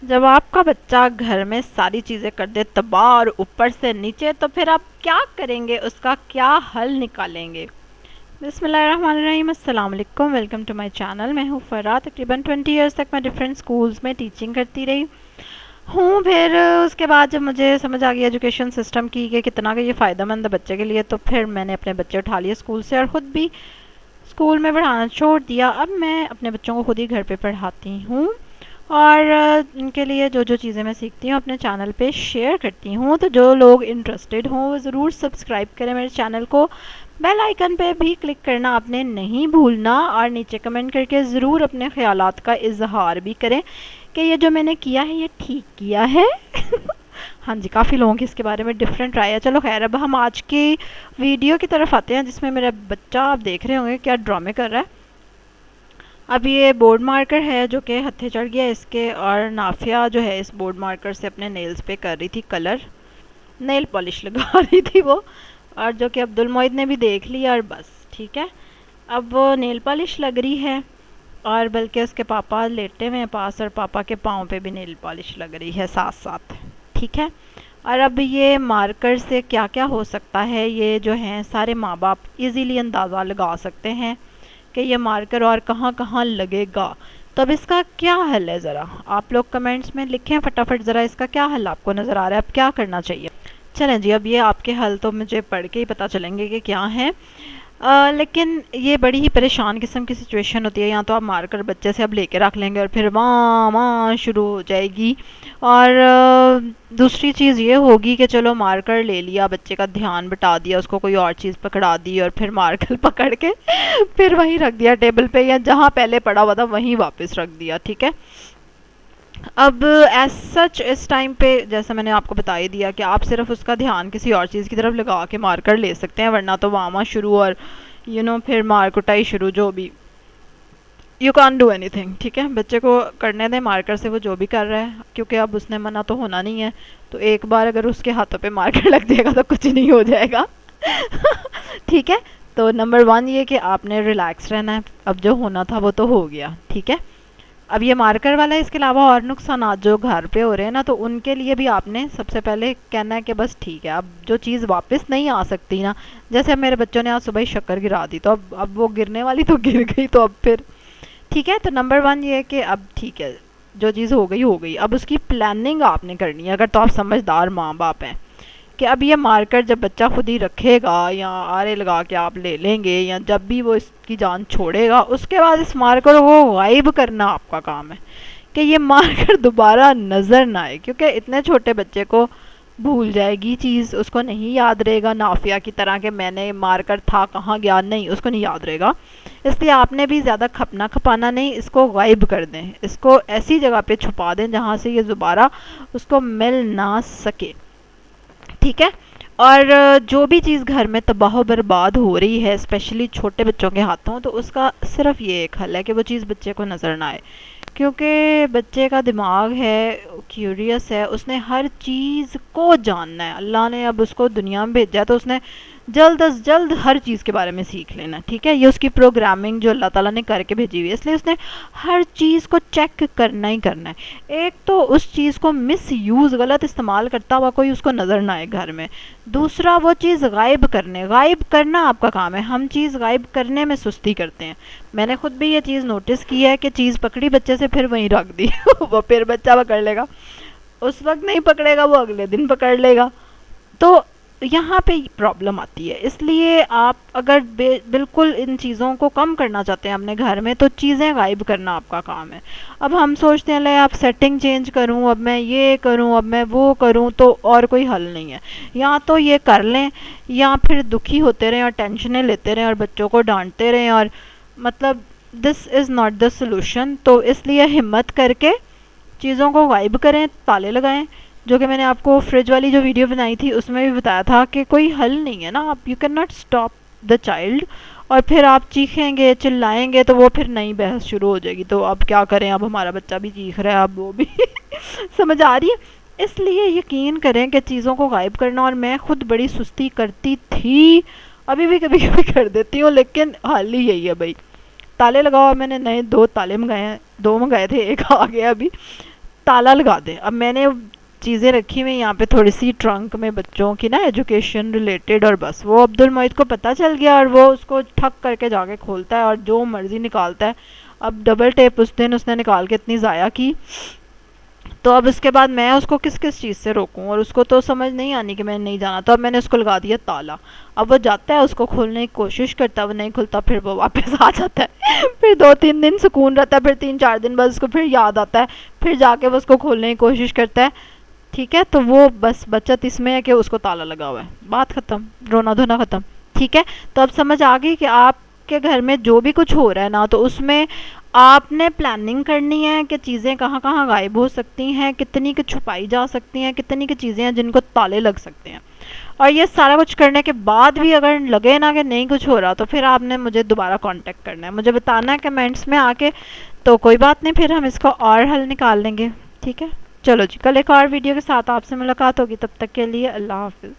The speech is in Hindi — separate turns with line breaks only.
जब आपका बच्चा घर में सारी चीज़ें कर दे तबाह और ऊपर से नीचे, तो फिर आप क्या करेंगे, उसका क्या हल निकालेंगे? बिस्मिल्लाहिर्रहमानिर्रहीम, अस्सलाम वालेकुम, वेलकम टू माय चैनल। मैं हूँ फ़रा। तकरीबन 20 इयर्स तक मैं डिफरेंट स्कूल्स में टीचिंग करती रही हूँ। फिर उसके बाद जब मुझे समझ आ गई एजुकेशन सिस्टम की कि कितना का ये फ़ायदेमंद है बच्चे के लिए, तो फिर मैंने अपने बच्चे उठा लिए स्कूल से और ख़ुद भी स्कूल में पढ़ाना छोड़ दिया। अब मैं अपने बच्चों को खुद ही घर पे पढ़ाती हूँ और उनके लिए जो जो चीज़ें मैं सीखती हूँ अपने चैनल पे शेयर करती हूँ। तो जो लोग इंटरेस्टेड हों वो ज़रूर सब्सक्राइब करें मेरे चैनल को। बेल आइकन पे भी क्लिक करना आपने नहीं भूलना और नीचे कमेंट करके ज़रूर अपने ख़यालात का इजहार भी करें कि ये जो मैंने किया है ये ठीक किया है। हाँ जी, काफ़ी लोगों की इसके बारे में डिफरेंट राय है। चलो खैर, अब हम आज की वीडियो की तरफ आते हैं जिसमें मेरा बच्चा, आप देख रहे होंगे क्या ड्रामे कर रहा है। अब ये बोर्ड मार्कर है जो कि हत्थे चढ़ गया इसके, और नाफिया जो है इस बोर्ड मार्कर से अपने नेल्स पे कर रही थी कलर, नेल पॉलिश लगा रही थी वो, और जो कि अब्दुल मोइद ने भी देख लिया और बस ठीक है। अब वो नेल पॉलिश लग रही है और बल्कि उसके पापा लेटे हुए हैं पास और पापा के पाँव पे भी नेल पॉलिश लग रही है साथ साथ, ठीक है। और अब ये मार्कर से क्या क्या हो सकता है, ये जो हैं सारे माँ बाप इजीली अंदाज़ा लगा सकते हैं कि ये मार्कर और कहाँ कहाँ लगेगा। तो अब इसका क्या हल है, ज़रा आप लोग कमेंट्स में लिखें फटाफट, ज़रा इसका क्या हल आपको नज़र आ रहा है, अब क्या करना चाहिए। चलें जी, अब ये आपके हल तो मुझे पढ़ के ही पता चलेंगे कि क्या है। लेकिन ये बड़ी ही परेशान किस्म की सिचुएशन होती है। या तो आप मारकर बच्चे से अब लेके रख लेंगे और फिर माँ माँ शुरू हो जाएगी, और दूसरी चीज़ ये होगी कि चलो मारकर ले लिया, बच्चे का ध्यान बटा दिया, उसको कोई और चीज़ पकड़ा दी और फिर मारकर पकड़ के फिर वहीं रख दिया टेबल पे, या जहाँ पहले पड़ा हुआ था वहीं वापस रख दिया, ठीक है। अब एज सच इस टाइम पे जैसा मैंने आपको बता ही दिया कि आप सिर्फ उसका ध्यान किसी और चीज़ की तरफ लगा के मार कर ले सकते हैं, वरना तो वामा शुरू और फिर मार कुटाई शुरू, जो भी, you can do anything, ठीक है। बच्चे को करने दें मार्कर से वो जो भी कर रहा है, क्योंकि अब उसने मना तो होना नहीं है। तो एक बार अगर उसके हाथों पे मार्कर लग जाएगा तो कुछ नहीं हो जाएगा। ठीक है। तो नंबर 1 ये कि आपने रिलैक्स रहना है, अब जो होना था वो तो हो गया, ठीक है। अब ये मार्कर वाला है, इसके अलावा और नुकसान जो घर पे हो रहे हैं ना, तो उनके लिए भी आपने सबसे पहले कहना है कि बस ठीक है, अब जो चीज़ वापस नहीं आ सकती ना, जैसे अब मेरे बच्चों ने आज सुबह ही शक्कर गिरा दी, तो अब वो गिरने वाली तो गिर गई, तो अब फिर ठीक है। तो नंबर 1 ये है कि अब ठीक है, जो चीज़ हो गई हो गई, अब उसकी प्लानिंग आपने करनी है, अगर तो आप समझदार माँ बाप हैं, कि अब ये मार्कर जब बच्चा खुद ही रखेगा या आरे लगा के आप ले लेंगे, या जब भी वो इसकी जान छोड़ेगा उसके बाद इस मार्कर को गायब करना आपका काम है, कि ये मार्कर दोबारा नज़र ना आए, क्योंकि इतने छोटे बच्चे को भूल जाएगी चीज़, उसको नहीं याद रहेगा नाफिया की तरह कि मैंने मार्कर था कहाँ गया, नहीं, उसको नहीं याद रहेगा। इसलिए आपने भी ज़्यादा खपना खपाना नहीं, इसको गायब कर दें, इसको ऐसी जगह पे छुपा दें जहाँ से ये दोबारा उसको मिल ना सके, ठीक है। और जो भी चीज़ घर में तबाह बर्बाद हो रही है स्पेशली छोटे बच्चों के हाथों, तो उसका सिर्फ ये एक हल है कि वो चीज़ बच्चे को नज़र ना आए, क्योंकि बच्चे का दिमाग है, क्यूरियस है, उसने हर चीज़ को जानना है। अल्लाह ने अब उसको दुनिया में भेजा है तो उसने जल्द अज जल्द हर चीज़ के बारे में सीख लेना, ठीक है। ये उसकी प्रोग्रामिंग जो अल्लाह ताला ने करके भेजी हुई है, इसलिए उसने हर चीज़ को चेक करना ही करना है। एक तो उस चीज़ को मिस यूज़, गलत इस्तेमाल करता हुआ कोई उसको नज़र ना आए घर में। दूसरा, वो चीज़ गायब करना आपका काम है। हम चीज़ गायब करने में सुस्ती करते हैं। मैंने खुद भी ये चीज़ नोटिस की है कि चीज़ पकड़ी बच्चे से, फिर वहीं रख दी। वो फिर बच्चा पकड़ लेगा, उस वक्त नहीं पकड़ेगा, वो अगले दिन पकड़ लेगा। तो यहाँ पे प्रॉब्लम आती है। इसलिए आप अगर बिल्कुल इन चीज़ों को कम करना चाहते हैं अपने घर में, तो चीज़ें गायब करना आपका काम है। अब हम सोचते हैं ले आप सेटिंग चेंज करूँ, अब मैं ये करूँ, अब मैं वो करूँ, तो और कोई हल नहीं है। या तो ये कर लें, या फिर दुखी होते रहें और टेंशनें लेते रहें और बच्चों को डांटते रहें, और मतलब this is not the solution. तो इसलिए हिम्मत करके चीज़ों को गायब करें, ताले लगाएं, जो कि मैंने आपको फ्रिज वाली जो वीडियो बनाई थी उसमें भी बताया था कि कोई हल नहीं है ना, आप you can not stop the child. और फिर आप चीखेंगे चिल्लाएंगे तो वो फिर नई बहस शुरू हो जाएगी, तो अब क्या करें, अब हमारा बच्चा भी चीख रहा है, अब वो भी समझ आ रही है। इसलिए यकीन करें कि चीज़ों को गायब करना, और मैं खुद बड़ी सुस्ती करती थी, अभी भी कभी कभी कर देती हूँ, लेकिन हाल ही यही है भाई, ताले लगाओ। मैंने नए 2 ताले मंगाए हैं, 2 मंगाए थे, एक आ गया अभी। ताला लगा दे। अब मैंने चीज़ें रखी हुई यहाँ पे थोड़ी सी ट्रंक में बच्चों की ना एजुकेशन रिलेटेड, और बस वो अब्दुल मोहित को पता चल गया और वो उसको ठक करके जाके खोलता है और जो मर्जी निकालता है। अब डबल टेप उस दिन उसने निकाल के इतनी ज़ाया की, तो अब इसके बाद मैं उसको किस किस चीज़ से रोकूं, और उसको तो समझ नहीं आनी कि मैंने नहीं जाना, तो अब मैंने उसको लगा दिया ताला। अब वो जाता है, उसको खोलने की कोशिश करता है, वो नहीं खुलता, फिर वो वापस आ जाता है। फिर 2-3 दिन सुकून रहता है, फिर 3-4 दिन बाद उसको फिर याद आता है, फिर जाके वो उसको खोलने की कोशिश करता है। ठीक है, तो वो बस बचत इसमें है कि उसको ताला लगा हुआ है, बात ख़त्म, रोना धोना ख़त्म। ठीक है, तो अब समझ आ गई कि आपके घर में जो भी कुछ हो रहा है ना, तो उसमें आपने प्लानिंग करनी है कि चीज़ें कहाँ कहाँ गायब हो सकती हैं, कितनी की छुपाई जा सकती हैं, कितनी की चीज़ें हैं जिनको ताले लग सकते हैं। और ये सारा कुछ करने के बाद भी अगर लगे ना कि नहीं कुछ हो रहा, तो फिर आपने मुझे दोबारा कांटेक्ट करना है, मुझे बताना है कमेंट्स में आके। तो कोई बात नहीं, फिर हम इसका और हल निकाल लेंगे। ठीक है, चलो जी, कल एक और वीडियो के साथ आपसे मुलाकात होगी, तब तक के लिए अल्लाह हाफिज़।